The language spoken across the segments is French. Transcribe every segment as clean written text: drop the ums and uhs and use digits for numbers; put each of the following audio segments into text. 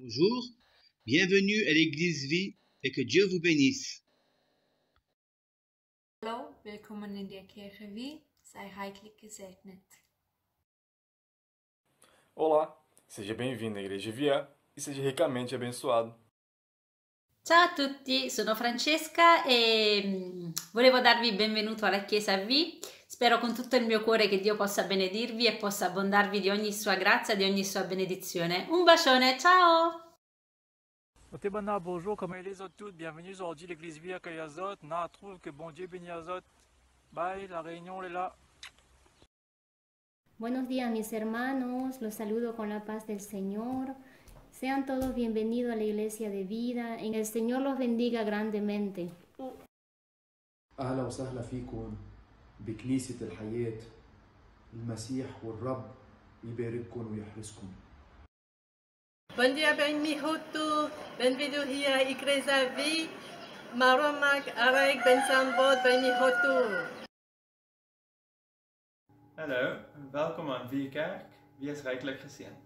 Bonjour, bienvenue à l'Église Vie et que Dieu vous bénisse. Hallo, willkommen in der Kirche Wie, sei reichlich gesegnet. Olá, seja bem-vindo à Igreja Via e seja ricamente abençoado. Ciao a tutti, sono Francesca e volevo darvi il benvenuto alla Chiesa V. Spero con tutto il mio cuore che Dio possa benedirvi e possa abbondarvi di ogni sua grazia, di ogni sua benedizione. Un bacione, ciao! Otebana, bonjour, comment allez vous toutes? Bienvenue aujourd'hui l'église Via Kayazot. Na trouve que bon Dieu bénit Azot. Bye, la réunion est là. Buenos días mis hermanos, los saludo con la paz del Señor. Sean todos bienvenidos a la iglesia de vida. En el Señor los bendiga grandemente. أهلا وسهلا فيكم بكنيسة الحياة. المسيح والرب يبارككم ويحرسكم. Bom dia, bem-vindo, bem-vindo hier à Igreja Vi, Maromak, Arek, Ben-Sambod, bem-vindo. Hallo, welkom aan Vier Kerk. Wees rijkelijk gezegend.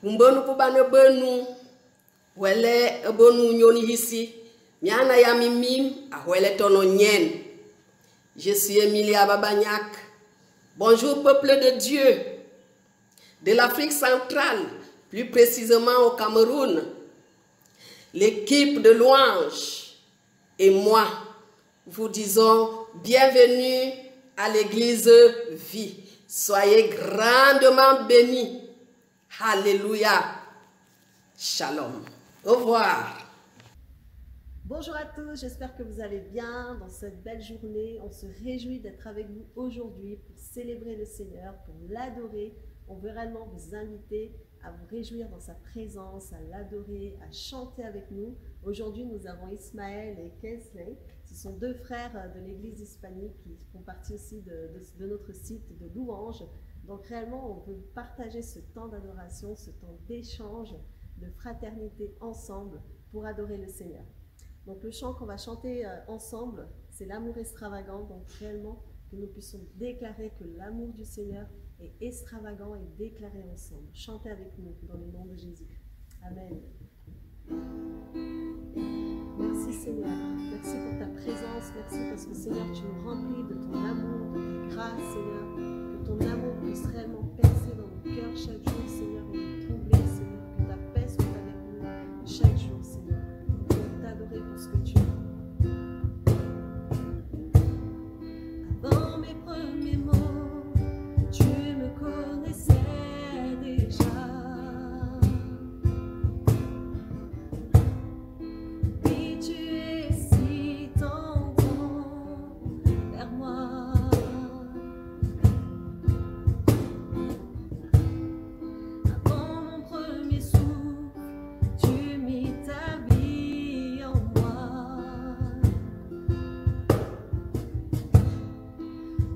Mbonu pubano bonu, wele bonu nyoni hisi, miana ya mimim, a wele tono nyen. Je suis Emilia Babagnac. Bonjour peuple de Dieu, de l'Afrique centrale, plus précisément au Cameroun. L'équipe de louanges et moi vous disons bienvenue à l'église Vie. Soyez grandement bénis. Alléluia. Shalom. Au revoir. Bonjour à tous, j'espère que vous allez bien dans cette belle journée. On se réjouit d'être avec vous aujourd'hui pour célébrer le Seigneur, pour l'adorer. On veut réellement vous inviter à vous réjouir dans sa présence, à l'adorer, à chanter avec nous. Aujourd'hui, nous avons Ismaël et Kensley. Ce sont deux frères de l'église hispanique qui font partie aussi de notre site de louanges. Donc réellement, on peut partager ce temps d'adoration, ce temps d'échange, de fraternité ensemble pour adorer le Seigneur. Donc le chant qu'on va chanter ensemble, c'est l'amour extravagant. Donc réellement, que nous puissions déclarer que l'amour du Seigneur est extravagant et déclaré ensemble. Chantez avec nous dans le nom de Jésus. Amen. Merci Seigneur, merci pour ta présence, merci parce que Seigneur, tu nous remplis de ton amour, de ta grâce Seigneur. Ton amour puisse réellement percer dans nos cœurs chaque jour, Seigneur, et nous troubler, Seigneur, que ta paix soit avec nous chaque jour, Seigneur. Nous voulons t'adorer pour ce que tu es. Avant mes premiers mots, tu me connaissais déjà. Oui, tu es si tendre vers moi.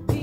Oui,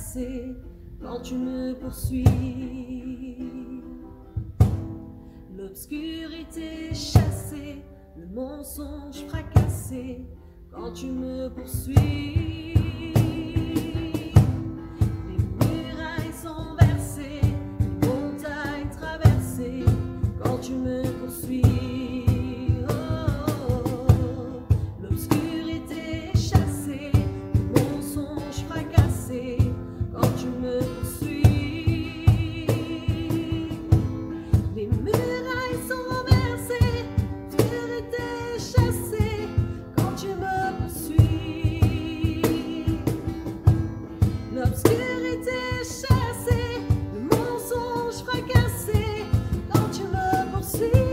fracassé quand tu me poursuis. L'obscurité chassée, le mensonge fracassé quand tu me poursuis. Les murailles sont versées, les montagnes traversées quand tu me poursuis. L'obscurité chassée, le mensonge fracassé quand tu me poursuis. Les murailles sont renversées, l'obscurité chassée quand tu me poursuis. L'obscurité chassée, le mensonge fracassé quand tu me poursuis.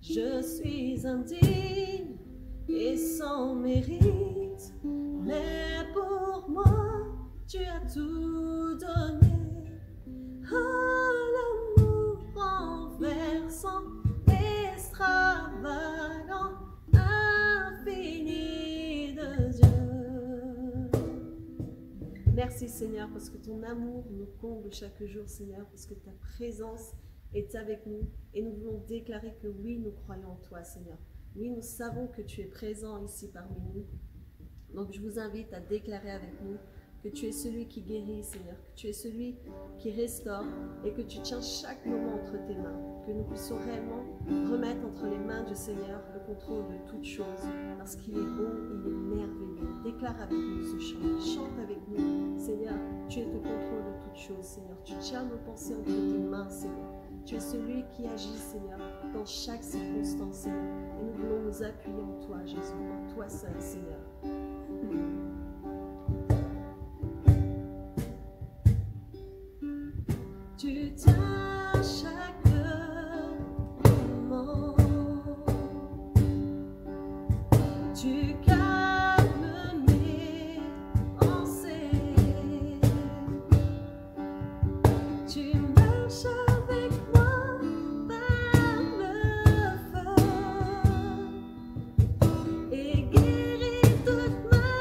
Je suis indigne et sans mérite, mais pour moi, tu as tout donné. Oh, l'amour renversant, extravagant, infini de Dieu. Merci Seigneur, parce que ton amour nous comble chaque jour, Seigneur, parce que ta présence est avec nous et nous voulons déclarer que oui, nous croyons en toi, Seigneur. Oui, nous savons que tu es présent ici parmi nous. Donc je vous invite à déclarer avec nous que tu es celui qui guérit, Seigneur, que tu es celui qui restaure et que tu tiens chaque moment entre tes mains, que nous puissions réellement remettre entre les mains du Seigneur le contrôle de toutes choses, parce qu'il est bon, il est merveilleux. Déclare avec nous ce chant, chante avec nous, Seigneur, tu es au contrôle de toutes choses, Seigneur, tu tiens nos pensées entre tes mains, Seigneur. Tu es celui qui agit, Seigneur, dans chaque circonstance, Seigneur. Et nous voulons nous appuyer en toi, Jésus, en toi seul, Seigneur. Tu tiens chaque moment. Tu calmes mes pensées. Tu marches avec moi par le feu et guéris toute ma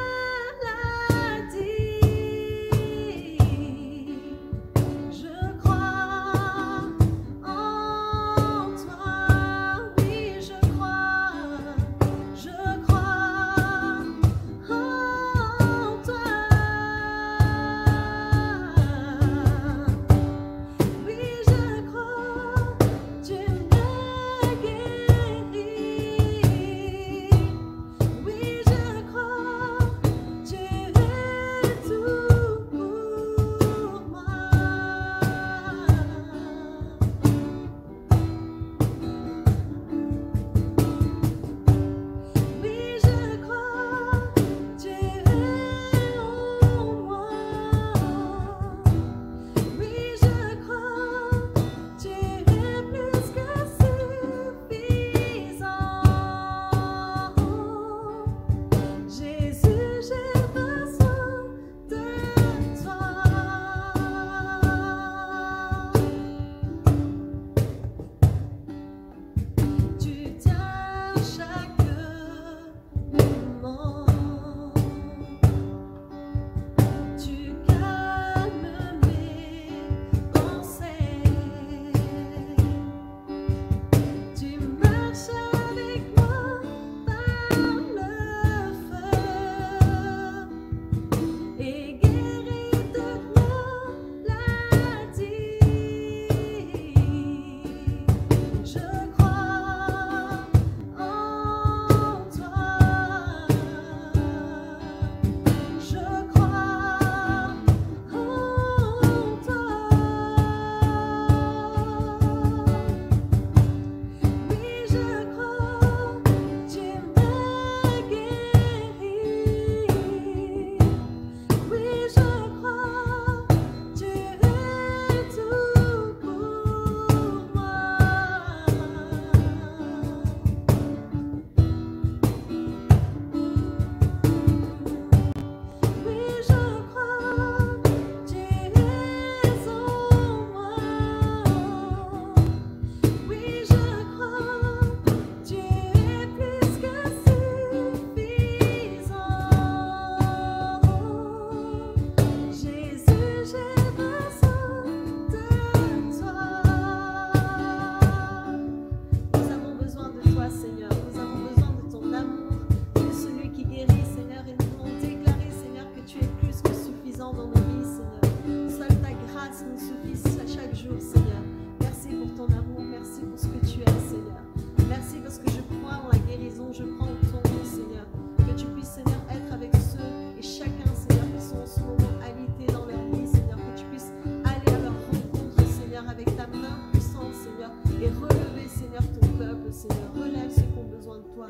peuple, Seigneur. Relève ceux qui ont besoin de toi.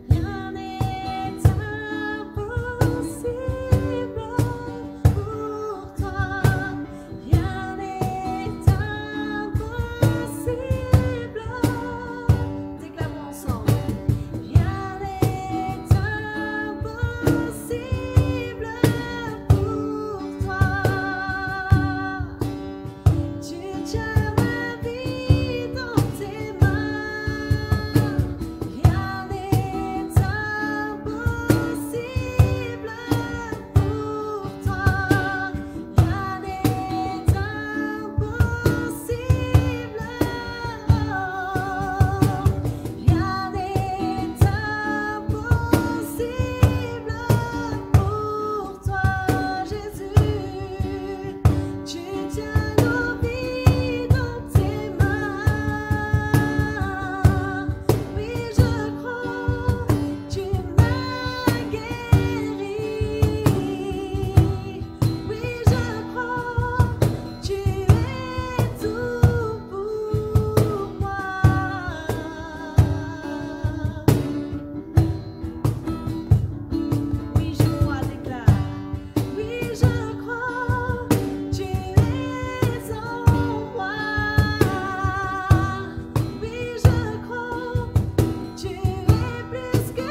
Rien n'est impossible pour toi. Rien n'est impossible. Déclarons ensemble. Rien n'est impossible pour toi. Tu tiens ma vie dans tes mains. Rien n'est impossible pour toi. Rien n'est impossible. Rien n'est impossible pour toi, Jésus. Tu tiens nos vies dans tes mains. Oui, je crois, tu m'as guéri. Oui, je crois, tu es tout pour moi. Oui, je crois, déclare. Oui, je crois, tu es en moi. Oui, je crois, tu es plus que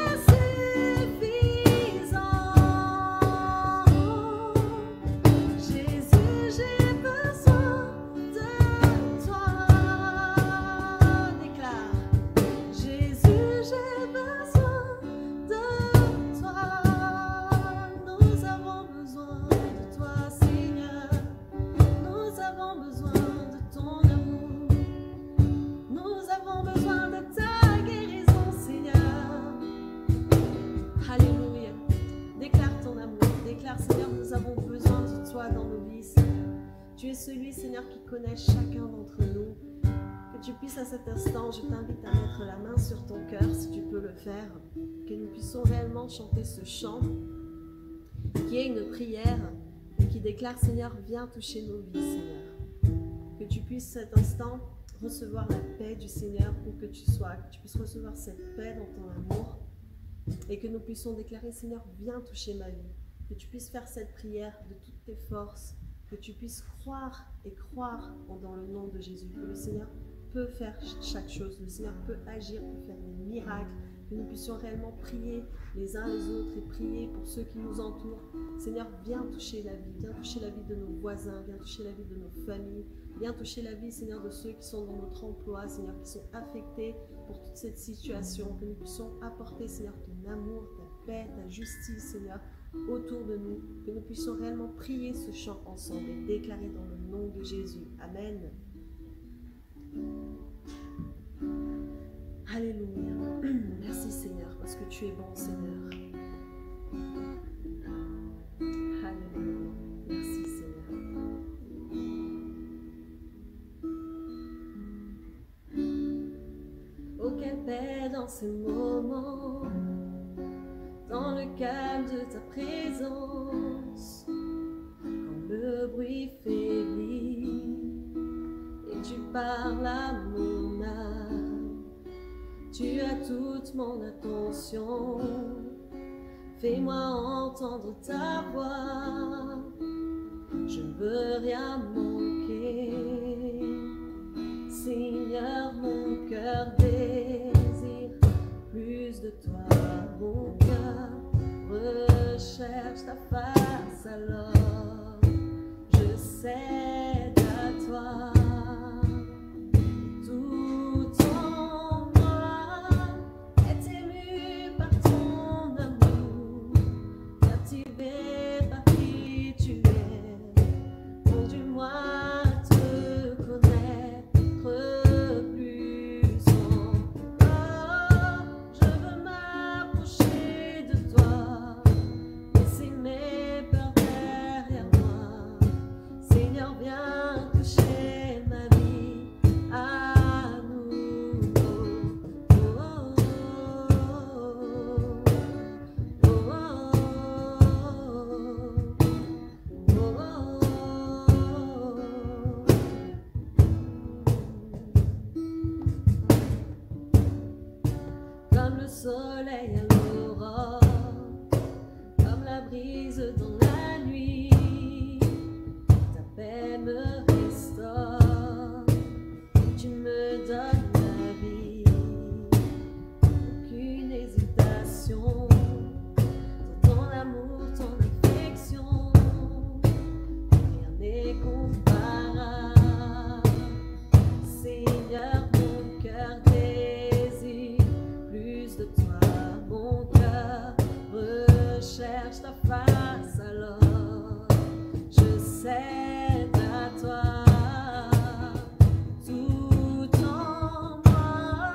suffisant. Jésus, j'ai besoin de toi. Déclare. Jésus, j'ai besoin de toi. Nous avons besoin de toi, Seigneur. Nous avons besoin de ton amour. Nous avons besoin de ta guérison, Seigneur. Alléluia. Déclare ton amour. Déclare, Seigneur, nous avons besoin de toi dans nos vies, Seigneur. Tu es celui, Seigneur, qui connaît chacun d'entre nous. Que tu puisses à cet instant, je t'invite à mettre la main sur ton cœur, si tu peux le faire. Que nous puissions réellement chanter ce chant, qui est une prière et qui déclare, Seigneur, viens toucher nos vies, Seigneur. Que tu puisses cet instant recevoir la paix du Seigneur, où que tu sois, que tu puisses recevoir cette paix dans ton amour et que nous puissions déclarer, Seigneur, viens toucher ma vie. Que tu puisses faire cette prière de toutes tes forces, que tu puisses croire et croire dans le nom de Jésus, que le Seigneur peut faire chaque chose, le Seigneur peut agir, peut faire des miracles, que nous puissions réellement prier les uns les autres et prier pour ceux qui nous entourent. Seigneur, viens toucher la vie de nos voisins, viens toucher la vie de nos familles, viens toucher la vie, Seigneur, de ceux qui sont dans notre emploi, Seigneur, qui sont affectés pour toute cette situation, que nous puissions apporter, Seigneur, ton amour, ta paix, ta justice, Seigneur, autour de nous, que nous puissions réellement prier ce chant ensemble et déclarer dans le nom de Jésus. Amen. Alléluia. Merci Seigneur, parce que tu es bon, Seigneur. Alléluia. Merci Seigneur. Oh, quelle paix dans ces moments, dans le calme de ta présence, quand le bruit faiblit et tu parles à mon âme. Tu as toute mon attention, fais-moi entendre ta voix, je ne veux rien manquer. Seigneur, mon cœur désire plus de toi, mon cœur recherche ta face, alors je cède à toi. Viens soleil à l'aurore, comme la brise dans la nuit, ta paix me restaure, tu me donnes la vie, aucune hésitation, dans ton amour, ton affection, rien n'est comparable. Seigneur, mon cœur désire plus de toi, mon cœur recherche ta face, alors je cède à toi. Tout en moi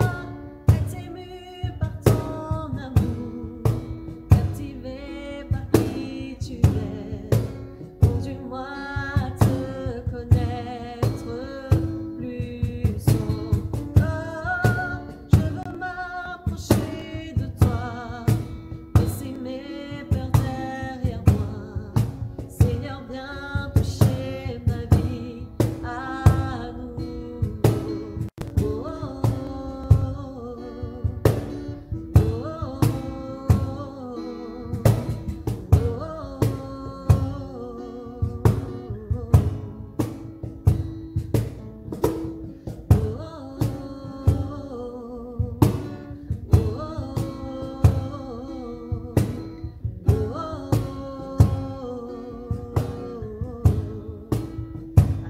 est ému par ton amour, captivé par qui tu es, conduis-moi à te connaître plus encore. Je veux m'approcher de toi, laisser mes peurs derrière moi. Seigneur, viens toucher ma vie à nouveau. Oh, oh,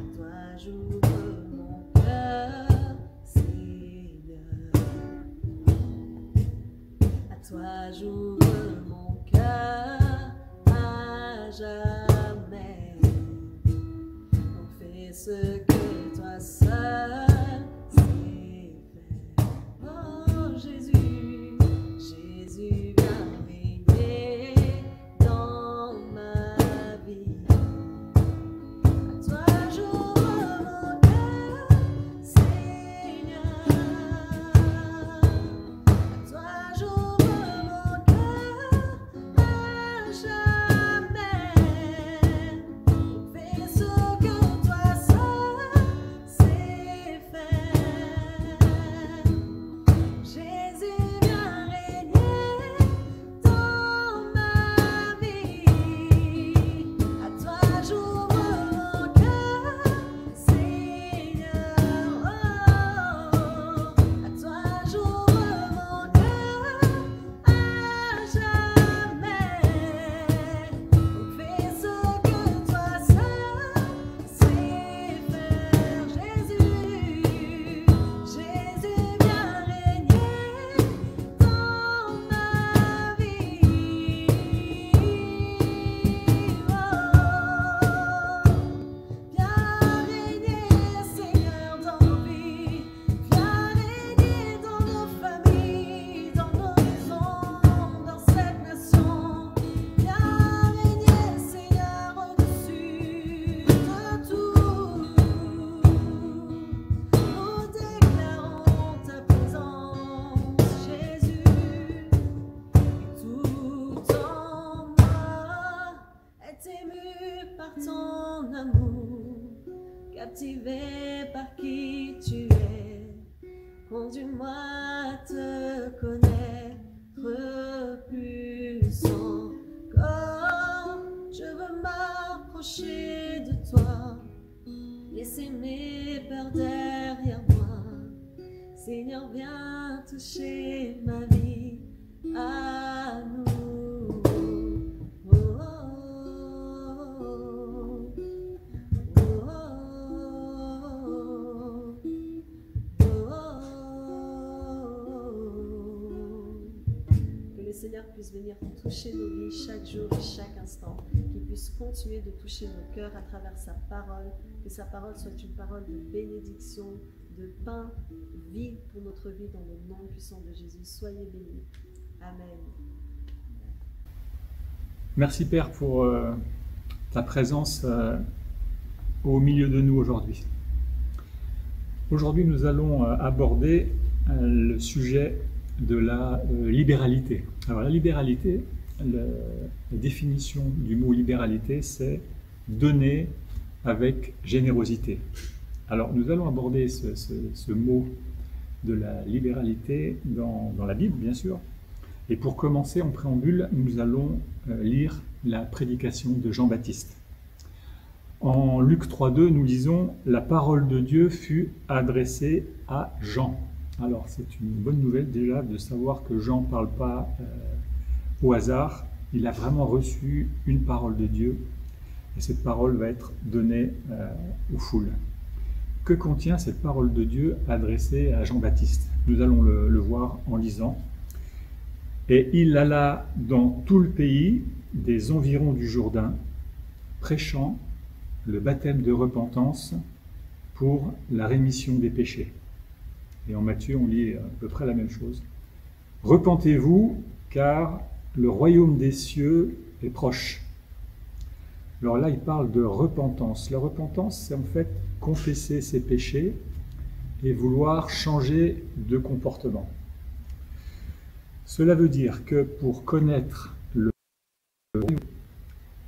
à toi j'ouvre mon cœur, Seigneur. À toi j'ouvre mon cœur à jamais. Donc fais ce que toi seul sais faire. Oh Jésus, Jésus viens régner dans ma vie. À toi j'ouvre mon cœur, Seigneur. À toi j'ouvre mon cœur à jamais. Fais ce que toi seul sais faire. Jésus viens régner dans ma vie. À toi j'ouvre mon cœur, Seigneur. À toi j'ouvre mon cœur à jamais. Fais ce que toi seul sais faire. Jésus, Jésus viens régner dans ma vie. Viens régner, Seigneur, dans nos vies. Viens régner dans nos familles, dans nos maisons, dans cette nation. Viens régner, Seigneur, au-dessus de tout. Nous déclarons ta présence, Jésus. Et tout en moi est ému par ton amour, captivé par qui tu es. Conduis-moi à te connaître plus encore. Je veux m'approcher de toi, laisser mes peurs derrière moi. Seigneur, viens toucher ma vie à nouveau. Oh, oh, oh, oh, oh. Que le Seigneur puisse venir toucher nos vies chaque jour et chaque instant, qu'il puisse continuer de toucher nos cœurs à travers sa parole, que sa parole soit une parole de bénédiction, de pain, vie pour notre vie dans le nom puissant de Jésus. Soyez bénis. Amen. Merci Père pour ta présence au milieu de nous aujourd'hui. Aujourd'hui, nous allons aborder le sujet de la libéralité. Alors la libéralité, la définition du mot libéralité, c'est donner avec générosité. Alors nous allons aborder ce mot de la libéralité dans la Bible, bien sûr, Et pour commencer, en préambule, nous allons lire la prédication de Jean-Baptiste. En Luc 3,2, nous lisons « La parole de Dieu fut adressée à Jean ». Alors, c'est une bonne nouvelle déjà de savoir que Jean ne parle pas au hasard. Il a vraiment reçu une parole de Dieu et cette parole va être donnée aux foules. Que contient cette parole de Dieu adressée à Jean-Baptiste? Nous allons le voir en lisant. « Et il alla dans tout le pays des environs du Jourdain, prêchant le baptême de repentance pour la rémission des péchés. » Et en Matthieu, on lit à peu près la même chose. « Repentez-vous, car le royaume des cieux est proche. » Alors là, il parle de repentance. La repentance, c'est en fait confesser ses péchés et vouloir changer de comportement. Cela veut dire que pour connaître le royaume,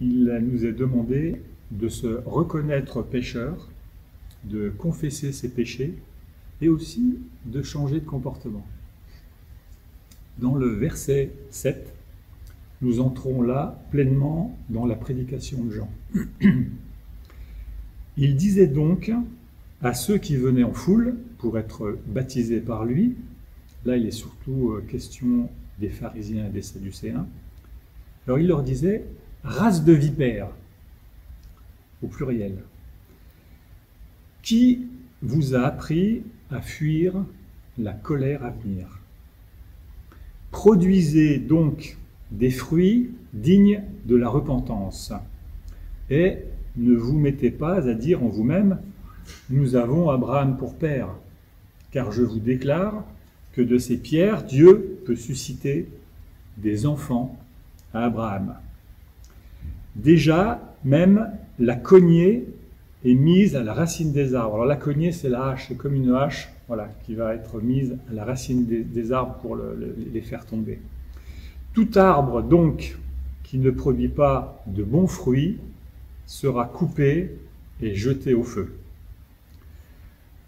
il nous est demandé de se reconnaître pécheur, de confesser ses péchés et aussi de changer de comportement. Dans le verset 7, nous entrons là pleinement dans la prédication de Jean. Il disait donc à ceux qui venaient en foule pour être baptisés par lui, là il est surtout question des pharisiens et des sadducéens, alors il leur disait « race de vipères » au pluriel. Qui vous a appris à fuir la colère à venir? Produisez donc des fruits dignes de la repentance, et ne vous mettez pas à dire en vous-même « Nous avons Abraham pour père », car je vous déclare que de ces pierres, Dieu peut susciter des enfants à Abraham. Déjà, même la cognée est mise à la racine des arbres. Alors la cognée, c'est la hache, c'est comme une hache, voilà, qui va être mise à la racine des arbres pour les faire tomber. Tout arbre, donc, qui ne produit pas de bons fruits, sera coupé et jeté au feu.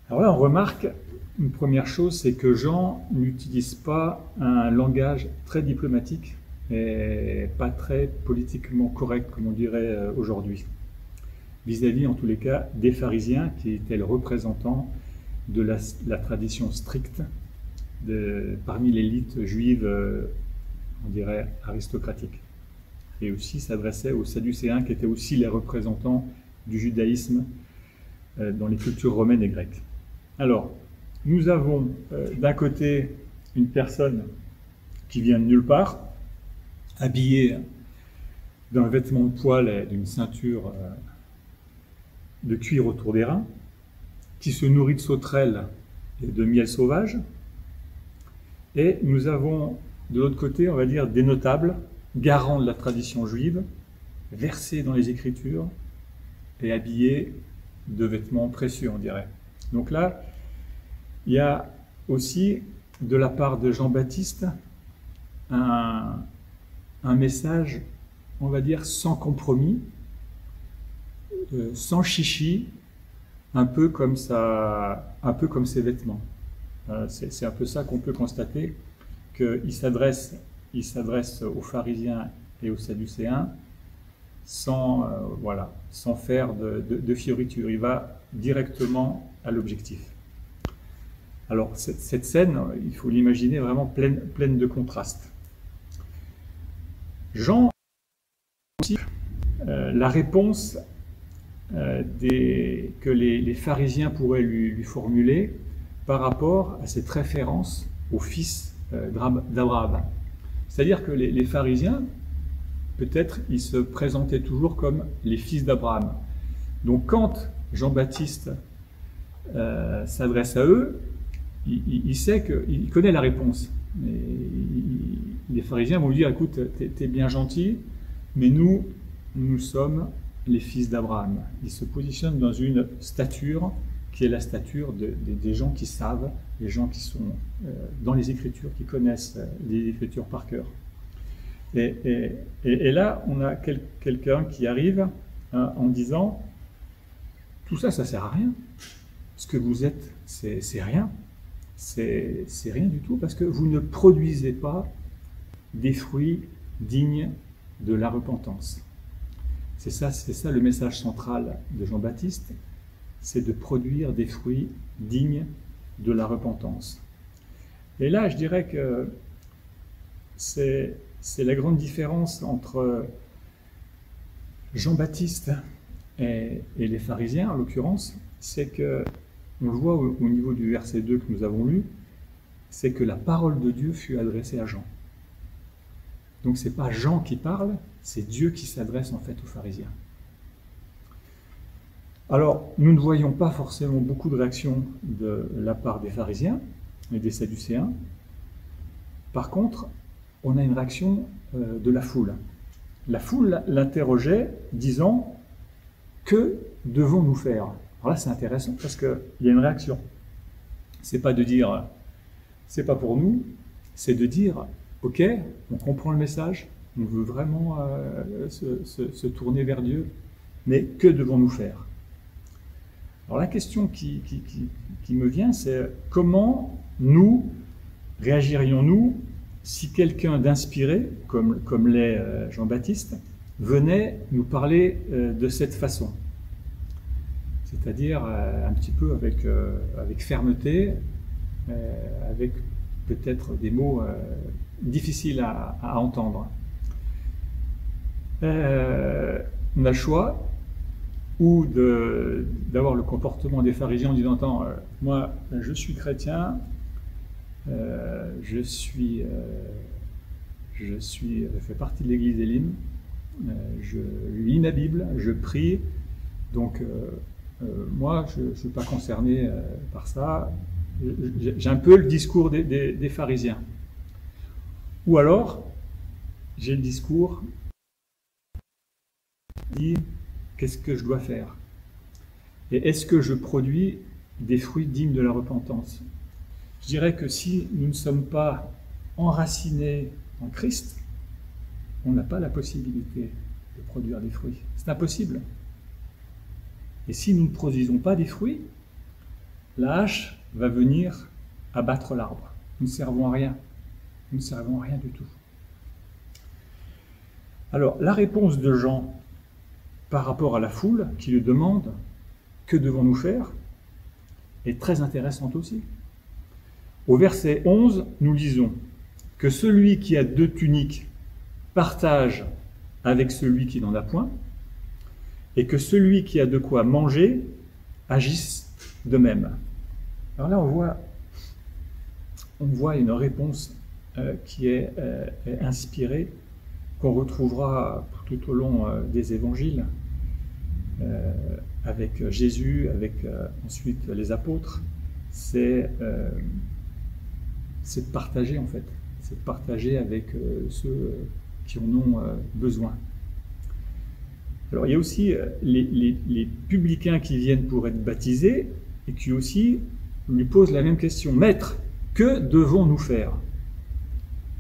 Alors là, on remarque une première chose, c'est que Jean n'utilise pas un langage très diplomatique et pas très politiquement correct, comme on dirait aujourd'hui, vis-à-vis, en tous les cas, des pharisiens, qui étaient le représentant de la tradition stricte parmi l'élite juive, on dirait, aristocratique. Et aussi s'adressait aux sadducéens, qui étaient aussi les représentants du judaïsme dans les cultures romaines et grecques. Alors, nous avons d'un côté une personne qui vient de nulle part, habillée d'un vêtement de poil et d'une ceinture de cuir autour des reins, qui se nourrit de sauterelles et de miel sauvage. Et nous avons de l'autre côté, on va dire, des notables, garants de la tradition juive, versés dans les Écritures et habillés de vêtements précieux, on dirait. Donc là, il y a aussi, de la part de Jean-Baptiste, un message, on va dire, sans compromis, sans chichi, un peu comme ses vêtements. C'est un peu ça qu'on peut constater, qu'il s'adresse aux pharisiens et aux sadducéens sans faire de fioritures. Il va directement à l'objectif. Alors, cette scène, il faut l'imaginer vraiment pleine de contrastes. Jean, aussi, la réponse que les pharisiens pourraient lui formuler par rapport à cette référence au fils d'Abraham. C'est-à-dire que les pharisiens, peut-être, ils se présentaient toujours comme les fils d'Abraham. Donc quand Jean-Baptiste s'adresse à eux, il sait qu'il connaît la réponse. Les pharisiens vont lui dire, écoute, t'es bien gentil, mais nous sommes les fils d'Abraham. Ils se positionnent dans une stature qui est la stature des gens qui savent, les gens qui sont dans les Écritures, qui connaissent les Écritures par cœur. Et là, on a quelqu'un qui arrive en disant, tout ça, ça sert à rien. Ce que vous êtes, c'est rien. C'est rien du tout, parce que vous ne produisez pas des fruits dignes de la repentance. C'est ça le message central de Jean-Baptiste, c'est de produire des fruits dignes de la repentance. Et là, je dirais que c'est la grande différence entre Jean-Baptiste et les pharisiens, en l'occurrence, c'est que, on le voit au niveau du verset 2 que nous avons lu, c'est que la parole de Dieu fut adressée à Jean. Donc ce n'est pas Jean qui parle, c'est Dieu qui s'adresse en fait aux pharisiens. Alors, nous ne voyons pas forcément beaucoup de réactions de la part des pharisiens et des sadducéens. Par contre, on a une réaction de la foule. La foule l'interrogeait, disant « Que devons-nous faire ?» Alors là, c'est intéressant parce qu'il y a une réaction. C'est pas de dire « c'est pas pour nous », c'est de dire « ok, on comprend le message, on veut vraiment se tourner vers Dieu, mais que devons-nous faire ?» Alors la question qui me vient, c'est comment nous réagirions-nous si quelqu'un d'inspiré, comme l'est Jean-Baptiste, venait nous parler de cette façon, c'est-à-dire un petit peu avec fermeté, avec peut-être des mots difficiles à entendre. On a le choix ou d'avoir le comportement des pharisiens en disant « moi, je suis chrétien, je fais partie de l'église Élim, je lis ma Bible, je prie, donc moi, je ne suis pas concerné par ça. » J'ai un peu le discours des pharisiens. Ou alors, j'ai le discours dit qu'est-ce que je dois faire? Et est-ce que je produis des fruits dignes de la repentance? Je dirais que si nous ne sommes pas enracinés en Christ, on n'a pas la possibilité de produire des fruits. C'est impossible. Et si nous ne produisons pas des fruits, la hache va venir abattre l'arbre. Nous ne servons à rien. Nous ne servons à rien du tout. Alors, la réponse de Jean par rapport à la foule qui lui demande « Que devons-nous faire ?» est très intéressante aussi. Au verset 11, nous lisons que celui qui a 2 tuniques partage avec celui qui n'en a point, et que celui qui a de quoi manger agisse de même. Alors là, on voit une réponse qui est inspirée, qu'on retrouvera tout au long des évangiles, avec Jésus, avec ensuite les apôtres. C'est de partager en fait, c'est de partager avec ceux qui en ont besoin. Alors il y a aussi les publicains qui viennent pour être baptisés et qui aussi lui posent la même question. « Maître, que devons-nous faire ?»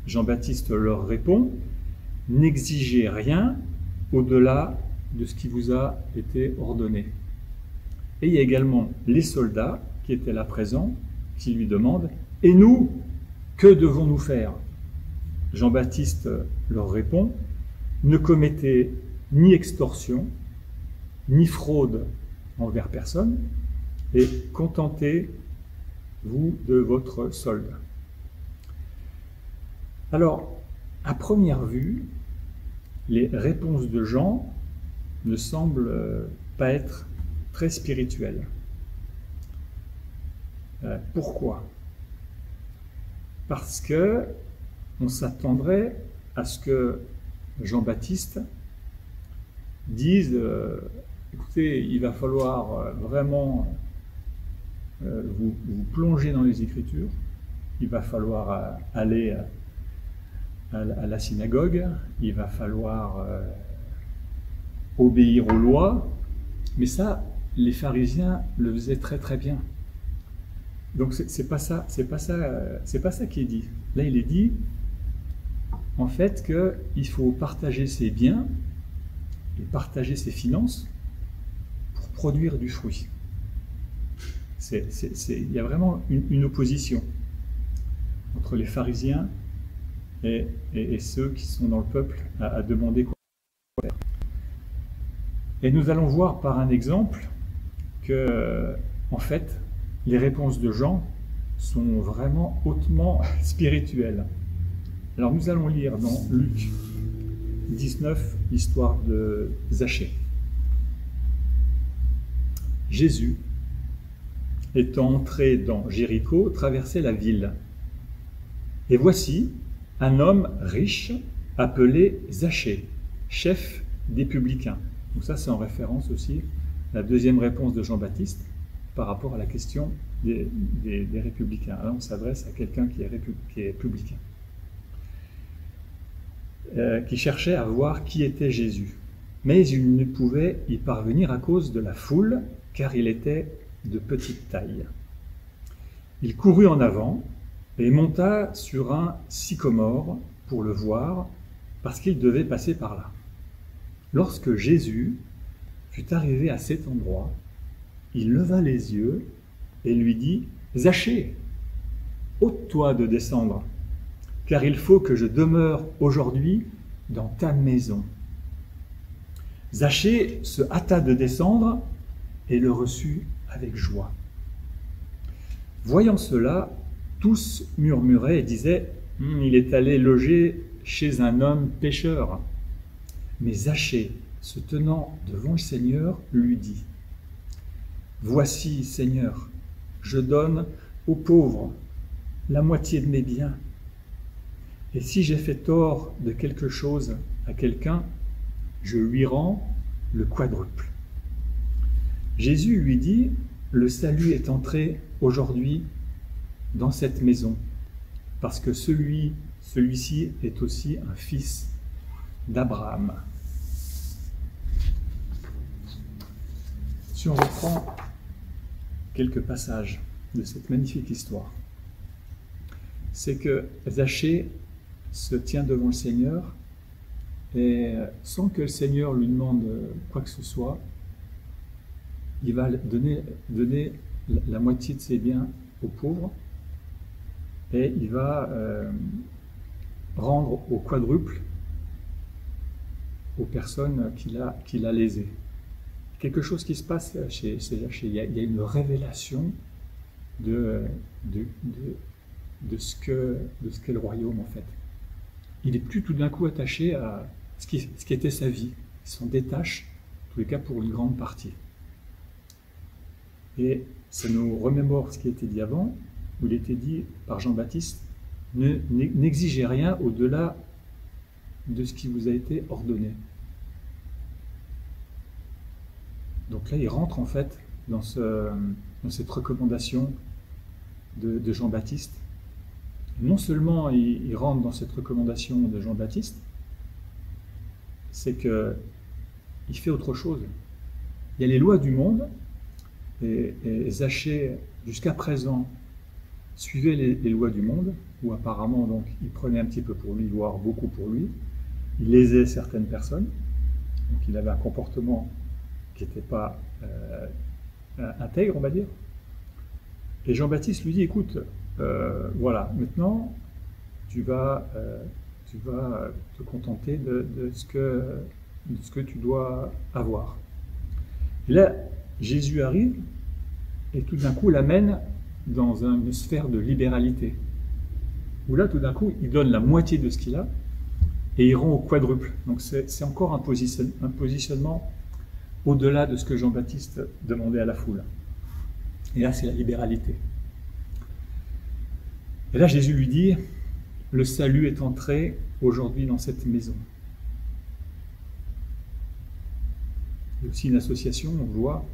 Jean-Baptiste leur répond « N'exigez rien au-delà de ce qui vous a été ordonné. » Et il y a également les soldats qui étaient là présents, qui lui demandent « Et nous, que devons-nous faire ?» Jean-Baptiste leur répond « Ne commettez ni extorsion, ni fraude envers personne, et contentez-vous de votre solde. » Alors, à première vue, les réponses de Jean ne semblent pas être très spirituelles. Pourquoi? Parce que on s'attendrait à ce que Jean-Baptiste dise écoutez, il va falloir vraiment vous plonger dans les Écritures, il va falloir aller à la synagogue, il va falloir obéir aux lois, mais ça, les pharisiens le faisaient très très bien. Donc c'est pas ça qui est dit. Là, il est dit en fait qu'il faut partager ses biens et partager ses finances pour produire du fruit. Il y a vraiment une opposition entre les pharisiens et ceux qui sont dans le peuple à demander quoi faire. Et nous allons voir par un exemple que, en fait, les réponses de Jean sont vraiment hautement spirituelles. Alors nous allons lire dans Luc 19 l'histoire de Zachée. Jésus, étant entré dans Jéricho, traversait la ville. Et voici un homme riche appelé Zachée, chef des publicains. Donc ça, c'est en référence aussi à la deuxième réponse de Jean-Baptiste par rapport à la question des républicains. Alors on s'adresse à quelqu'un qui est publicain, qui cherchait à voir qui était Jésus. Mais il ne pouvait y parvenir à cause de la foule, car il était de petite taille. Il courut en avant et monta sur un sycomore pour le voir, parce qu'il devait passer par là. Lorsque Jésus fut arrivé à cet endroit, il leva les yeux et lui dit « Zachée, ôte-toi de descendre, car il faut que je demeure aujourd'hui dans ta maison. » Zachée se hâta de descendre et le reçut avec joie. Voyant cela, tous murmuraient et disaient « Il est allé loger chez un homme pécheur. » Mais Zachée, se tenant devant le Seigneur, lui dit « Voici, Seigneur, je donne aux pauvres la moitié de mes biens. Et si j'ai fait tort de quelque chose à quelqu'un, je lui rends le quadruple. » Jésus lui dit « Le salut est entré aujourd'hui dans cette maison, parce que celui-ci est aussi un fils d'Abraham. » Si on reprend quelques passages de cette magnifique histoire, c'est que Zachée se tient devant le Seigneur et sans que le Seigneur lui demande quoi que ce soit, il va donner la moitié de ses biens aux pauvres et il va rendre au quadruple aux personnes qu'il a lésées. Quelque chose qui se passe chez Zachée. Il y a une révélation de ce qu'est le royaume, en fait. Il n'est plus tout d'un coup attaché à ce qui était sa vie. Il s'en détache, en tous les cas pour une grande partie. Et ça nous remémore ce qui a été dit avant, où il était dit par Jean-Baptiste, n'exigez rien au-delà de ce qui vous a été ordonné. Donc là, il rentre en fait dans cette recommandation de Jean-Baptiste. Non seulement il rentre dans cette recommandation de Jean-Baptiste, c'est qu'il fait autre chose. Il y a les lois du monde, et Zachée, jusqu'à présent, suivait les lois du monde, où apparemment donc, il prenait un petit peu pour lui, voire beaucoup pour lui. Il lésait certaines personnes, donc il avait un comportement qui n'était pas intègre, on va dire. Et Jean-Baptiste lui dit, écoute, voilà, maintenant, tu vas te contenter de ce que tu dois avoir. Et là, Jésus arrive et tout d'un coup l'amène dans une sphère de libéralité, où là, tout d'un coup, il donne la moitié de ce qu'il a et il rend au quadruple. Donc c'est encore un positionnement au-delà de ce que Jean-Baptiste demandait à la foule. Et là, c'est la libéralité. Et là, Jésus lui dit, le salut est entré aujourd'hui dans cette maison. Il y a aussi une association, on voit,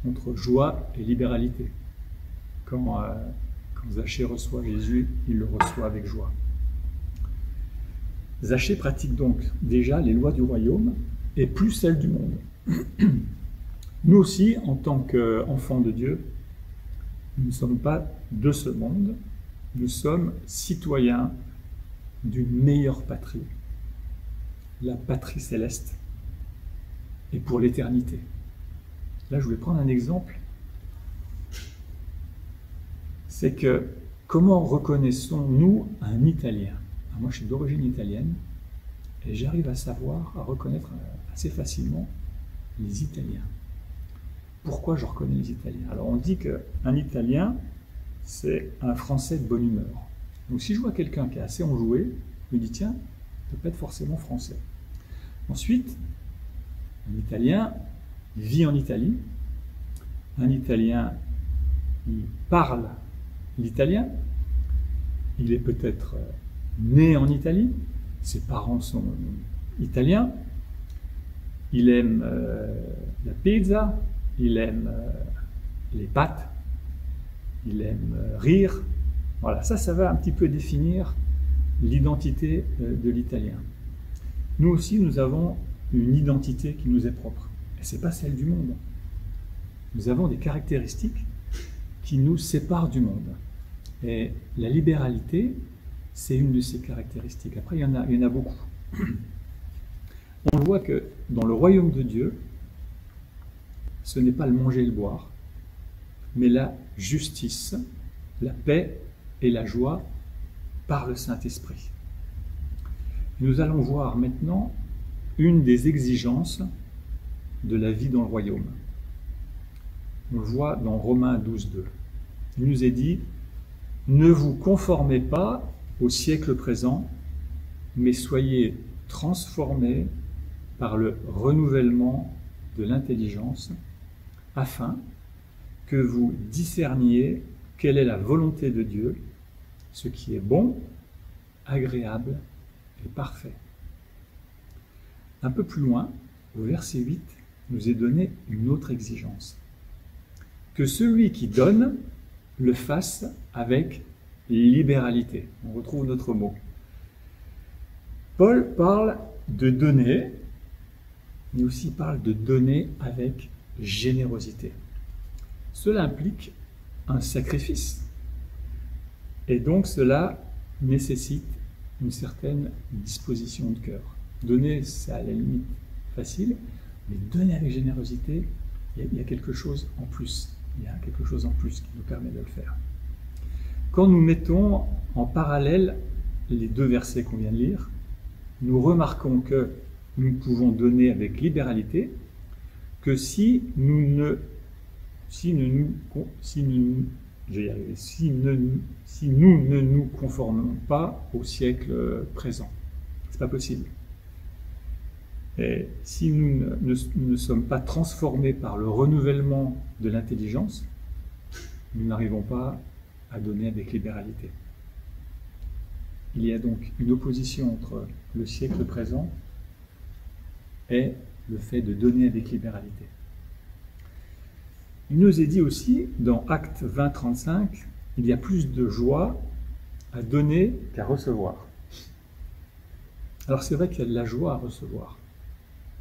entre joie et libéralité. Quand Zachée reçoit Jésus, il le reçoit avec joie. Zachée pratique donc déjà les lois du royaume et plus celles du monde. Nous aussi, en tant qu'enfants de Dieu, nous ne sommes pas de ce monde, nous sommes citoyens d'une meilleure patrie, la patrie céleste, et pour l'éternité. Là, je voulais prendre un exemple. C'est que comment reconnaissons-nous un Italien, Alors moi, je suis d'origine italienne et j'arrive à savoir, à reconnaître assez facilement les Italiens. Pourquoi je reconnais les Italiens? Alors on dit qu'un Italien, c'est un Français de bonne humeur. Donc si je vois quelqu'un qui est assez enjoué, je me dis tiens, il ne peut pas être forcément français. Ensuite, un Italien vit en Italie. Un Italien, il parle l'italien. Il est peut-être né en Italie. Ses parents sont italiens. Il aime la pizza. Il aime les pâtes. Il aime rire. Voilà, ça va un petit peu définir l'identité de l'italien. Nous aussi, nous avons une identité qui nous est propre. Et ce n'est pas celle du monde. Nous avons des caractéristiques qui nous séparent du monde. Et la libéralité, c'est une de ces caractéristiques. Après, il y en a beaucoup. On voit que dans le royaume de Dieu, ce n'est pas le manger et le boire, mais la justice, la paix et la joie par le Saint-Esprit. Nous allons voir maintenant une des exigences de la vie dans le royaume. On le voit dans Romains 12, 2. Il nous est dit « Ne vous conformez pas au siècle présent, mais soyez transformés par le renouvellement de l'intelligence, afin que vous discerniez quelle est la volonté de Dieu, ce qui est bon, agréable et parfait. » Un peu plus loin, au verset 8, nous est donné une autre exigence. Que celui qui donne le fasse avec libéralité. On retrouve notre mot. Paul parle de donner, mais aussi parle de donner avec générosité. Cela implique un sacrifice. Et donc cela nécessite une certaine disposition de cœur. Donner, c'est à la limite facile, mais donner avec générosité, il y a quelque chose en plus. Il y a quelque chose en plus qui nous permet de le faire. Quand nous mettons en parallèle les deux versets qu'on vient de lire, nous remarquons que nous pouvons donner avec libéralité que si nous ne nous conformons pas au siècle présent. C'est pas possible. Et si nous ne sommes pas transformés par le renouvellement de l'intelligence, nous n'arrivons pas à donner avec libéralité. Il y a donc une opposition entre le siècle présent et le fait de donner avec libéralité. Il nous est dit aussi, dans Actes 20, 35, il y a plus de joie à donner qu'à recevoir. Alors c'est vrai qu'il y a de la joie à recevoir.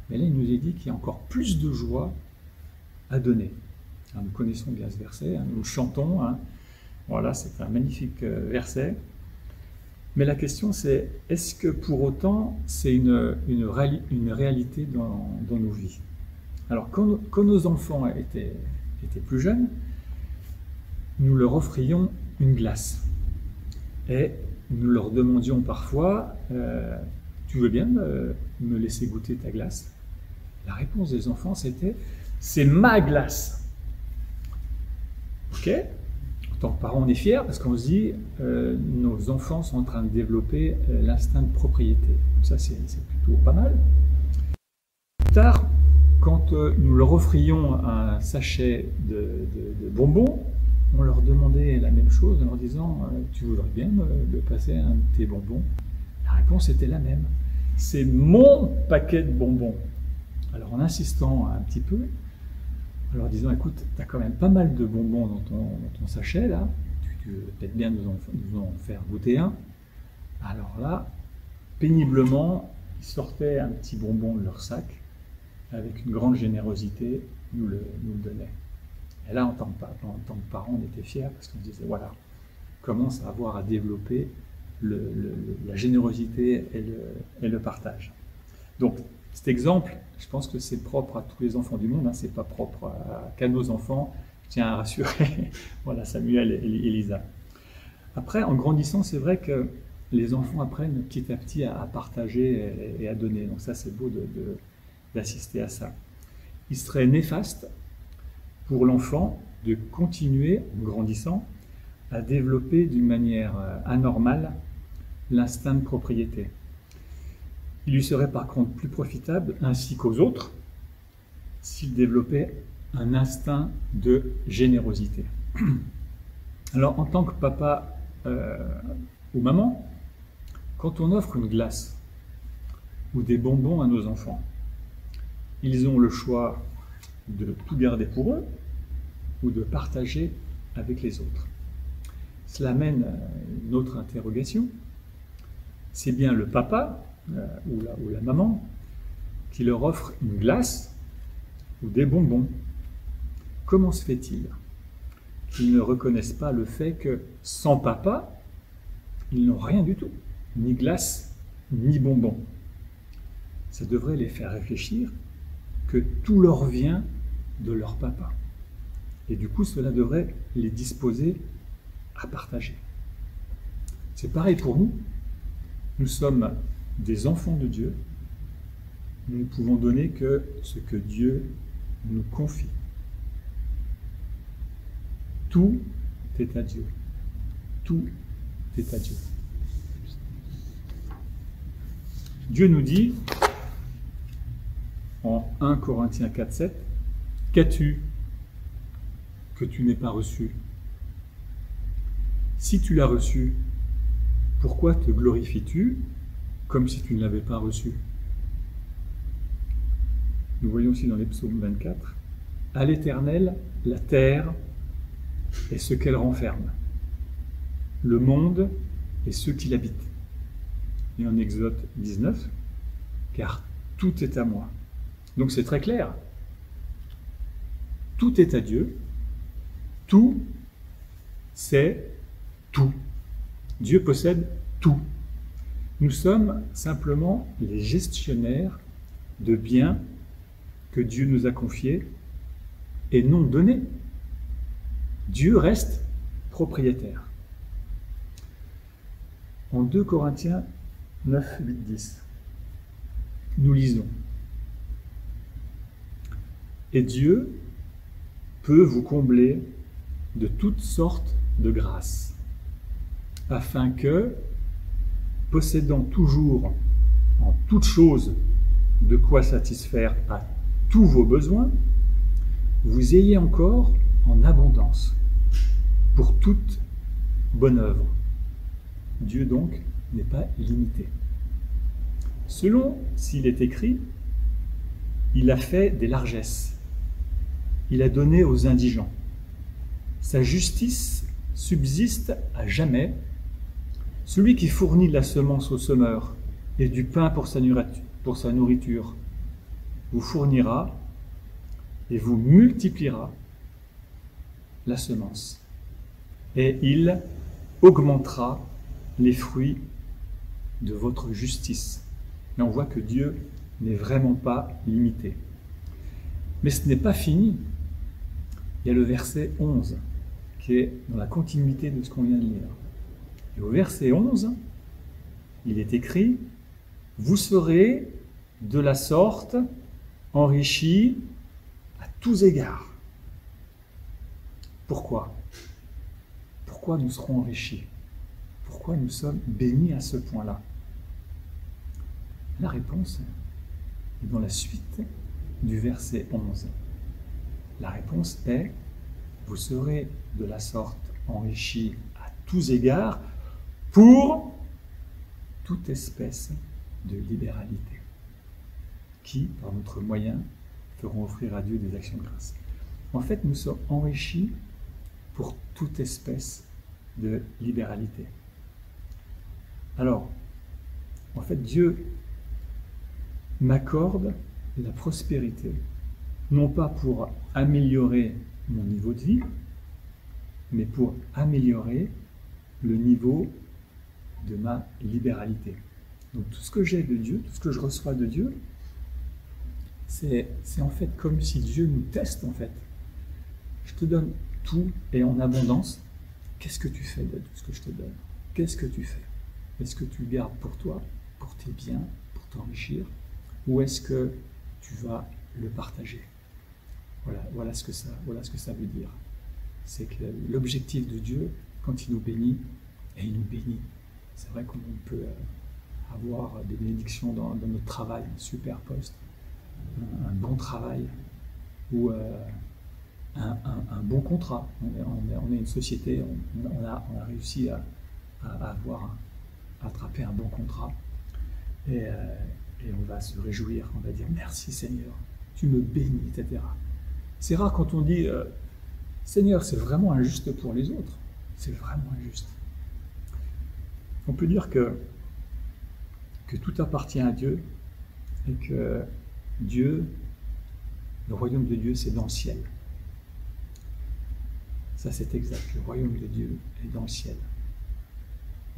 Mais là, il nous est dit qu'il y a encore plus de joie à donner. Alors, nous connaissons bien ce verset, nous le chantons. Voilà, c'est un magnifique verset. Mais la question c'est, est-ce que pour autant c'est une réalité dans nos vies? Alors, quand nos enfants étaient plus jeunes, nous leur offrions une glace. Et nous leur demandions parfois, tu veux bien me laisser goûter ta glace? La réponse des enfants, c'était « c'est ma glace ». Ok? En tant que parents, on est fiers parce qu'on se dit nos enfants sont en train de développer l'instinct de propriété. Donc ça, c'est plutôt pas mal. Plus tard, quand nous leur offrions un sachet de bonbons, on leur demandait la même chose en leur disant « tu voudrais bien me passer un de tes bonbons ?» La réponse était la même. « C'est mon paquet de bonbons ». Alors en insistant un petit peu, en leur disant « écoute, tu as quand même pas mal de bonbons dans ton sachet là, tu veux peut-être bien nous en faire goûter un ». Alors là, péniblement, ils sortaient un petit bonbon de leur sac, avec une grande générosité, nous le donnaient. Et là, en tant que parents, on était fiers parce qu'on disait voilà, on commence à avoir à développer la générosité et le partage. Donc, cet exemple, je pense que c'est propre à tous les enfants du monde, c'est pas propre qu'à nos enfants, je tiens à rassurer voilà, Samuel et Elisa. Après, en grandissant, c'est vrai que les enfants apprennent petit à petit à partager et à donner. Donc ça, c'est beau d'assister à ça. Il serait néfaste pour l'enfant de continuer, en grandissant, à développer d'une manière anormale l'instinct de propriété. Il lui serait par contre plus profitable, ainsi qu'aux autres, s'il développait un instinct de générosité. Alors, en tant que papa ou maman, quand on offre une glace ou des bonbons à nos enfants, ils ont le choix de tout garder pour eux ou de partager avec les autres. Cela mène à une autre interrogation. C'est bien le papa ou la maman qui leur offre une glace ou des bonbons. Comment se fait-il qu'ils ne reconnaissent pas le fait que sans papa, ils n'ont rien du tout, ni glace, ni bonbons? Ça devrait les faire réfléchir que tout leur vient de leur papa. Et du coup, cela devrait les disposer à partager. C'est pareil pour nous. Nous sommes des enfants de Dieu. Nous ne pouvons donner que ce que Dieu nous confie. Tout est à Dieu. Tout est à Dieu. Dieu nous dit en 1 Corinthiens 4,7, « Qu'as-tu que tu n'aies pas reçu? Si tu l'as reçu, pourquoi te glorifies-tu comme si tu ne l'avais pas reçu ?» Nous voyons aussi dans les psaumes 24, « À l'Éternel, la terre et ce qu'elle renferme, le monde et ceux qui l'habitent. » Et en Exode 19, « Car tout est à moi. » Donc c'est très clair. Tout est à Dieu. Tout, c'est tout. Dieu possède tout. Nous sommes simplement les gestionnaires de biens que Dieu nous a confiés et non donnés. Dieu reste propriétaire. En 2 Corinthiens 9, 8, 10, nous lisons: « Et Dieu peut vous combler de toutes sortes de grâces, afin que, possédant toujours en toutes choses de quoi satisfaire à tous vos besoins, vous ayez encore en abondance pour toute bonne œuvre. » Dieu donc n'est pas limité. Selon s'il est écrit, il a fait des largesses, il a donné aux indigents. Sa justice subsiste à jamais. Celui qui fournit de la semence au semeur et du pain pour sa nourriture vous fournira et vous multipliera la semence. Et il augmentera les fruits de votre justice. Et on voit que Dieu n'est vraiment pas limité. Mais ce n'est pas fini. Il y a le verset 11 qui est dans la continuité de ce qu'on vient de lire. Et au verset 11, il est écrit: « Vous serez de la sorte enrichis à tous égards. » Pourquoi? Pourquoi nous serons enrichis? Pourquoi nous sommes bénis à ce point-là? La réponse est dans la suite du verset 11. La réponse est: vous serez de la sorte enrichis à tous égards pour toute espèce de libéralité, qui, par notre moyen, feront offrir à Dieu des actions de grâce. En fait, nous sommes enrichis pour toute espèce de libéralité. Alors, en fait, Dieu m'accorde la prospérité, non pas pour améliorer mon niveau de vie, mais pour améliorer le niveau de ma libéralité. Donc tout ce que j'ai de Dieu, tout ce que je reçois de Dieu, c'est en fait comme si Dieu nous teste en fait. Je te donne tout et en abondance. Qu'est-ce que tu fais de tout ce que je te donne? Qu'est-ce que tu fais? Est-ce que tu le gardes pour toi, pour tes biens, pour t'enrichir, ou est-ce que tu vas le partager? Voilà ce que ça veut dire. C'est que l'objectif de Dieu, quand il nous bénit, et il nous bénit. C'est vrai qu'on peut avoir des bénédictions dans notre travail, un super poste, un bon travail, ou un bon contrat. On est une société, on a réussi à attraper un bon contrat. Et on va se réjouir, on va dire merci Seigneur, tu me bénis, etc. C'est rare quand on dit Seigneur, c'est vraiment injuste pour les autres. C'est vraiment injuste. On peut dire que tout appartient à Dieu et que Dieu, le royaume de Dieu, c'est dans le ciel. Ça, c'est exact. Le royaume de Dieu est dans le ciel.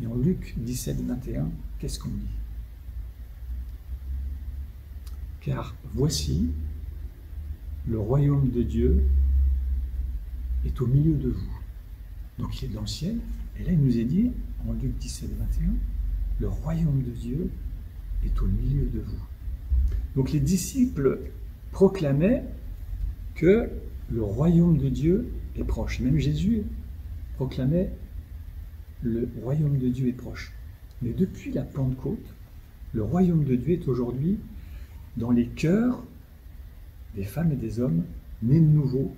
Et en Luc 17, 21, qu'est-ce qu'on dit? Car voici, le royaume de Dieu est au milieu de vous. Donc il est dans le ciel. Et là, il nous est dit, en Luc 17, 21, le royaume de Dieu est au milieu de vous. Donc les disciples proclamaient que le royaume de Dieu est proche. Même Jésus proclamait le royaume de Dieu est proche. Mais depuis la Pentecôte, le royaume de Dieu est aujourd'hui dans les cœurs des femmes et des hommes nés de nouveau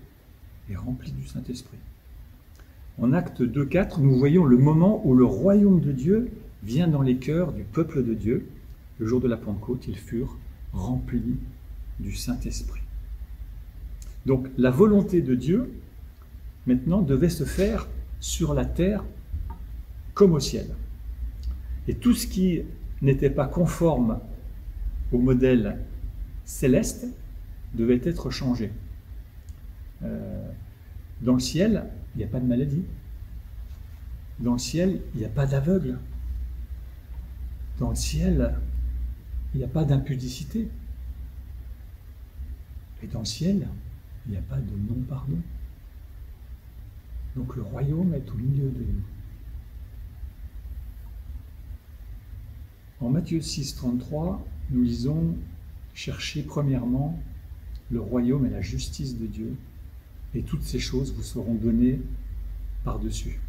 et remplis du Saint-Esprit. En Actes 2,4, nous voyons le moment où le royaume de Dieu vient dans les cœurs du peuple de Dieu. Le jour de la Pentecôte, ils furent remplis du Saint-Esprit. Donc la volonté de Dieu, maintenant, devait se faire sur la terre comme au ciel. Et tout ce qui n'était pas conforme au modèle céleste devait être changé. Dans le ciel, il n'y a pas de maladie. Dans le ciel, il n'y a pas d'aveugle. Dans le ciel, il n'y a pas d'impudicité. Et dans le ciel, il n'y a pas de non-pardon. Donc le royaume est au milieu de nous. En Matthieu 6, 33, nous lisons « Cherchez premièrement le royaume et la justice de Dieu, et toutes ces choses vous seront données par-dessus. »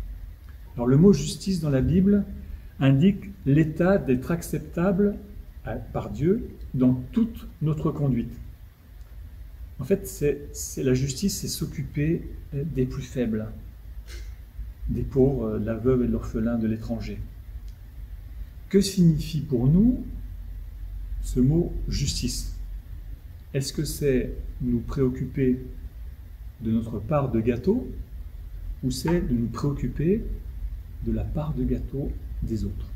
Alors le mot « justice » dans la Bible indique l'état d'être acceptable par Dieu dans toute notre conduite. En fait, la justice, c'est s'occuper des plus faibles, des pauvres, de la veuve et de l'orphelin, de l'étranger. Que signifie pour nous ce mot « justice » ? Est-ce que c'est nous préoccuper de notre part de gâteau ou c'est de nous préoccuper de la part de gâteau des autres?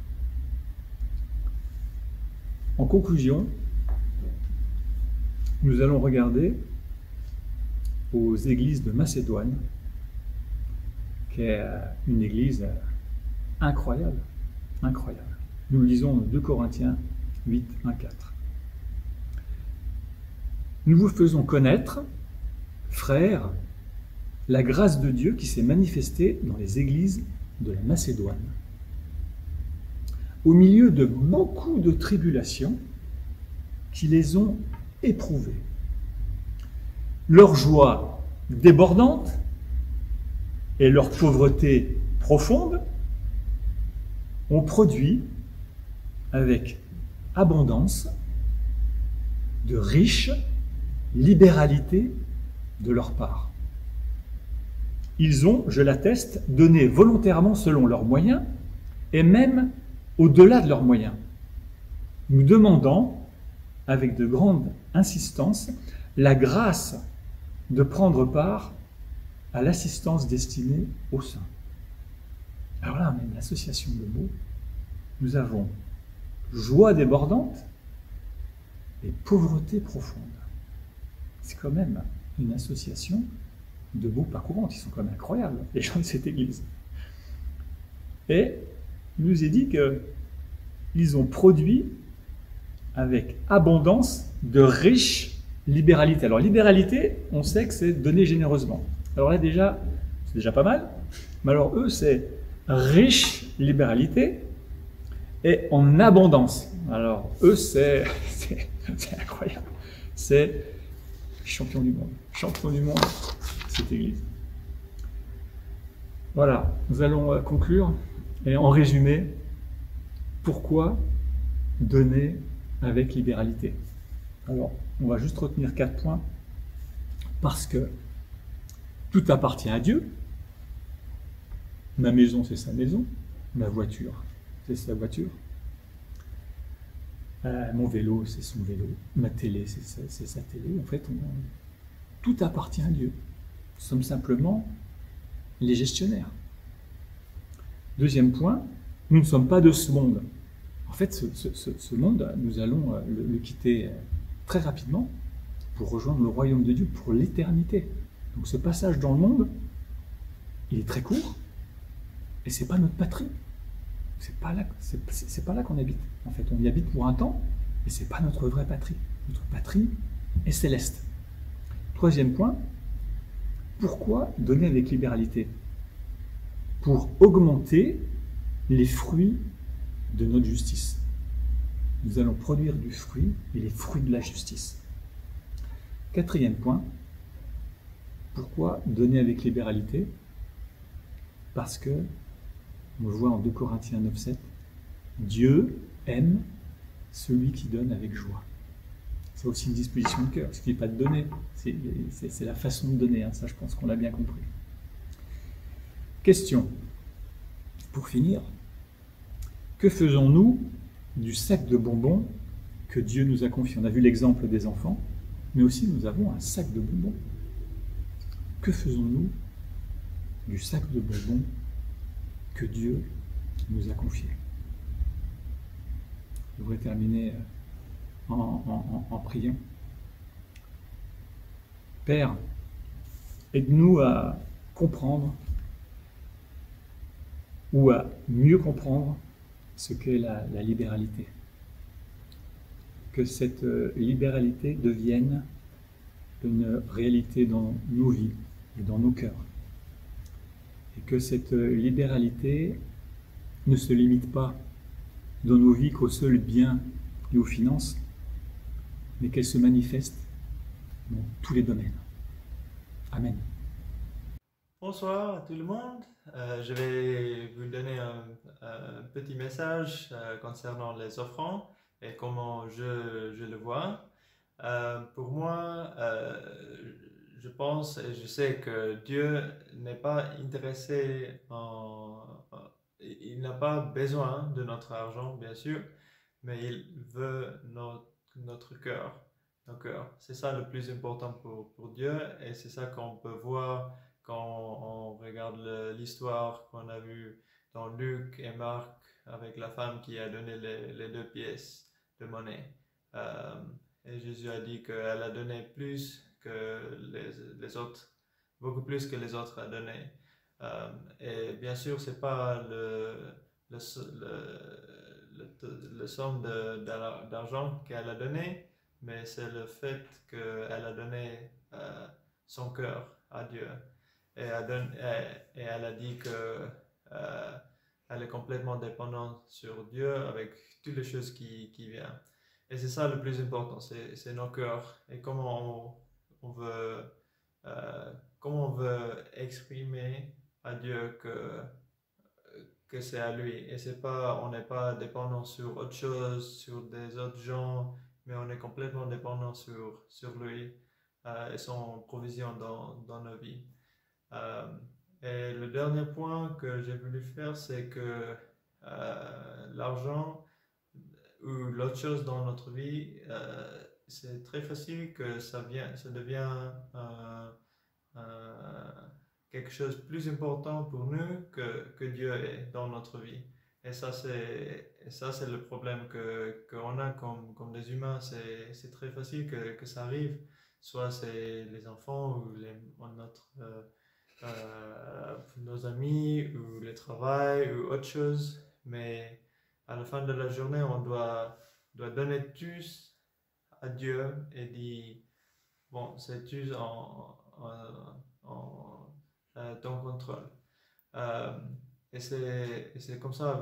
En conclusion, nous allons regarder aux églises de Macédoine, qui est une église incroyable, incroyable. Nous lisons 2 Corinthiens 8, 1, 4. Nous vous faisons connaître, frères, la grâce de Dieu qui s'est manifestée dans les églises de la Macédoine. Au milieu de beaucoup de tribulations qui les ont éprouvées. Leur joie débordante et leur pauvreté profonde ont produit avec abondance de riches libéralité de leur part. Ils ont, je l'atteste, donné volontairement selon leurs moyens et même au-delà de leurs moyens, nous demandant, avec de grandes insistances, la grâce de prendre part à l'assistance destinée aux saints. Alors là, on a une association de mots. Nous avons joie débordante et pauvreté profonde. C'est quand même une association de mots pas courantes. Ils sont quand même incroyables, les gens de cette église. Et il nous est dit qu'ils ont produit avec abondance de riches libéralité. Alors libéralité, on sait que c'est donner généreusement. Alors là déjà, c'est déjà pas mal. Mais alors eux, c'est riche libéralité et en abondance. Alors, eux, c'est incroyable. C'est champion du monde, cette église. Voilà, nous allons conclure. Et en résumé, pourquoi donner avec libéralité? Alors, on va juste retenir 4 points. Parce que tout appartient à Dieu. Ma maison, c'est sa maison. Ma voiture, c'est sa voiture. Mon vélo, c'est son vélo. Ma télé, c'est sa télé. En fait, tout appartient à Dieu. Nous sommes simplement les gestionnaires. Deuxième point, nous ne sommes pas de ce monde. En fait, ce monde, nous allons le quitter très rapidement pour rejoindre le royaume de Dieu pour l'éternité. Donc ce passage dans le monde, il est très court, et c'est pas notre patrie. C'est pas là qu'on habite. En fait, on y habite pour un temps, mais c'est pas notre vraie patrie. Notre patrie est céleste. Troisième point, pourquoi donner avec libéralité? Pour augmenter les fruits de notre justice. Nous allons produire du fruit et les fruits de la justice. Quatrième point, pourquoi donner avec libéralité? Parce que, on le voit en 2 Corinthiens 9,7, Dieu aime celui qui donne avec joie. C'est aussi une disposition de cœur, ce qui n'est pas de donner, c'est la façon de donner, hein, ça je pense qu'on l'a bien compris. Question, pour finir, que faisons-nous du sac de bonbons que Dieu nous a confié? On a vu l'exemple des enfants, mais aussi nous avons un sac de bonbons. Que faisons-nous du sac de bonbons que Dieu nous a confié? Je voudrais terminer en priant. Père, aide-nous à comprendre ou à mieux comprendre ce qu'est la libéralité. Que cette libéralité devienne une réalité dans nos vies et dans nos cœurs. Et que cette libéralité ne se limite pas dans nos vies qu'aux seuls biens et aux finances, mais qu'elle se manifeste dans tous les domaines. Amen. Bonsoir à tout le monde. Je vais vous donner un petit message concernant les offrandes et comment je le vois. Pour moi, je pense et je sais que Dieu n'est pas intéressé il n'a pas besoin de notre argent, bien sûr, mais il veut notre cœur, nos cœurs. C'est ça le plus important pour Dieu et c'est ça qu'on peut voir quand on regarde l'histoire qu'on a vue dans Luc et Marc avec la femme qui a donné les 2 pièces de monnaie. Et Jésus a dit qu'elle a donné plus que les autres, beaucoup plus que les autres a donné. Et bien sûr, c'est pas le somme d'argent qu'elle a donné, mais c'est le fait qu'elle a donné son cœur à Dieu. Et elle a dit que elle est complètement dépendante sur Dieu avec toutes les choses qui viennent. Et c'est ça le plus important, c'est nos cœurs et comment on veut exprimer à Dieu que c'est à lui. Et on n'est pas dépendant sur autre chose, sur des autres gens, mais on est complètement dépendant sur lui et son provision dans nos vies. Et le dernier point que j'ai voulu faire, c'est que l'argent ou l'autre chose dans notre vie, c'est très facile que ça devient quelque chose de plus important pour nous que Dieu est dans notre vie. Et ça, c'est le problème qu'on a comme des humains. C'est très facile que ça arrive. Soit c'est les enfants ou nos amis ou le travail ou autre chose. Mais à la fin de la journée, on doit donner tous à Dieu et dire, bon, c'est tous en ton contrôle. Et c'est comme ça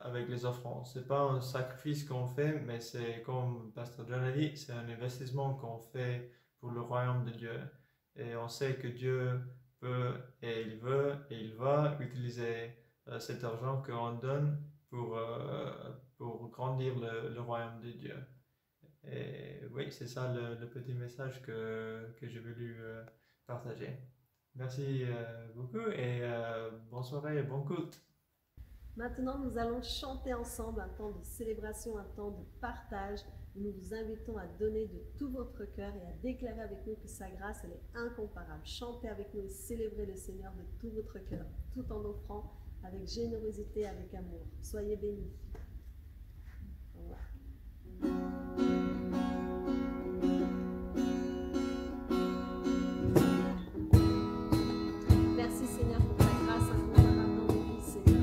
avec les offrandes. Ce n'est pas un sacrifice qu'on fait, mais c'est comme Pasteur John a dit, c'est un investissement qu'on fait pour le royaume de Dieu. Et on sait que Dieu peut et il veut et il va utiliser cet argent qu'on donne pour grandir le royaume de Dieu. Et oui, c'est ça le petit message que j'ai voulu partager. Merci beaucoup et bonne soirée et bon écoute. Maintenant, nous allons chanter ensemble un temps de célébration, un temps de partage. Nous vous invitons à donner de tout votre cœur et à déclarer avec nous que sa grâce, elle est incomparable. Chantez avec nous et célébrez le Seigneur de tout votre cœur, tout en offrant avec générosité, avec amour. Soyez bénis. Au revoir. Merci Seigneur pour ta grâce incomparable dans nos vies, Seigneur.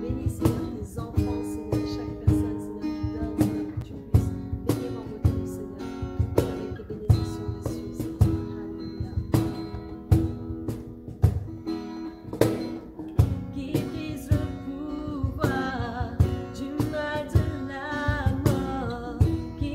Bénis Seigneur tes enfants, Seigneur, chaque personne, Seigneur, qui donne, Seigneur, que tu puisses bénir en retour, Seigneur, avec les bénédictions des cieux, Seigneur. Alléluia. Qui brise le pouvoir du mal de la mort, qui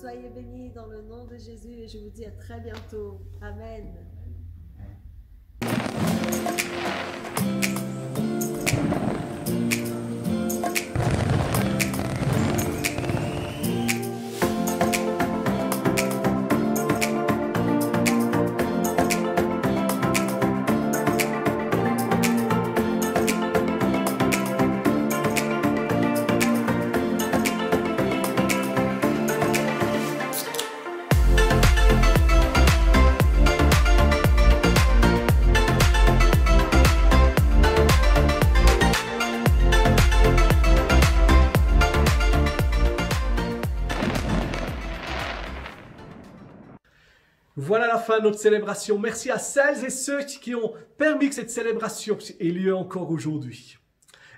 soyez bénis dans le nom de Jésus et je vous dis à très bientôt. Amen. Voilà la fin de notre célébration. Merci à celles et ceux qui ont permis que cette célébration ait lieu encore aujourd'hui.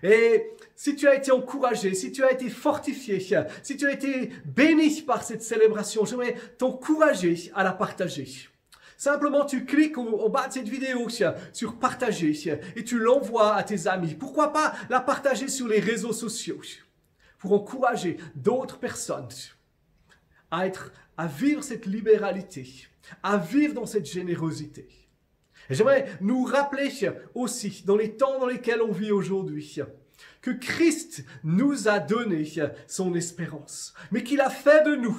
Et si tu as été encouragé, si tu as été fortifié, si tu as été béni par cette célébration, j'aimerais t'encourager à la partager. Simplement, tu cliques au bas de cette vidéo sur partager et tu l'envoies à tes amis. Pourquoi pas la partager sur les réseaux sociaux pour encourager d'autres personnes à vivre cette libéralité, à vivre dans cette générosité. Et j'aimerais nous rappeler aussi, dans les temps dans lesquels on vit aujourd'hui, que Christ nous a donné son espérance, mais qu'il a fait de nous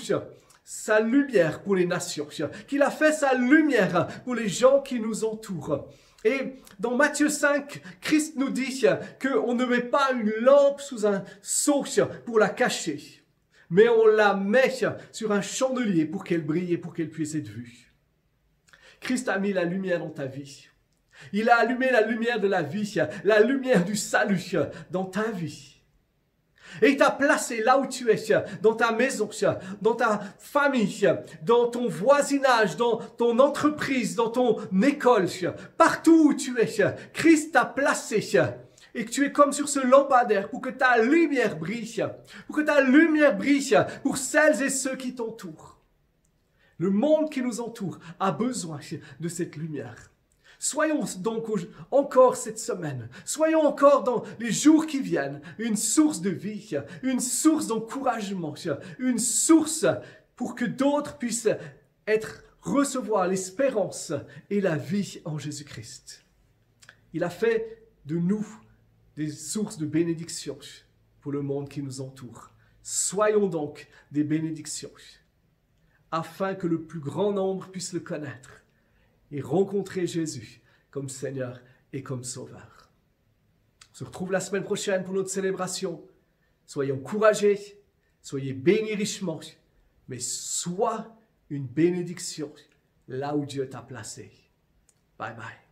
sa lumière pour les nations, qu'il a fait sa lumière pour les gens qui nous entourent. Et dans Matthieu 5, Christ nous dit qu'on ne met pas une lampe sous un seau pour la cacher, mais on la met sur un chandelier pour qu'elle brille et pour qu'elle puisse être vue. Christ a mis la lumière dans ta vie. Il a allumé la lumière de la vie, la lumière du salut dans ta vie. Et il t'a placé là où tu es, dans ta maison, dans ta famille, dans ton voisinage, dans ton entreprise, dans ton école, partout où tu es. Christ t'a placé et que tu es comme sur ce lampadaire pour que ta lumière brille, pour que ta lumière brille pour celles et ceux qui t'entourent. Le monde qui nous entoure a besoin de cette lumière. Soyons donc encore cette semaine, soyons encore dans les jours qui viennent, une source de vie, une source d'encouragement, une source pour que d'autres puissent recevoir l'espérance et la vie en Jésus-Christ. Il a fait de nous des sources de bénédiction pour le monde qui nous entoure. Soyons donc des bénédictions, afin que le plus grand nombre puisse le connaître et rencontrer Jésus comme Seigneur et comme Sauveur. On se retrouve la semaine prochaine pour notre célébration. Soyez encouragés, soyez bénis richement, mais sois une bénédiction là où Dieu t'a placé. Bye bye.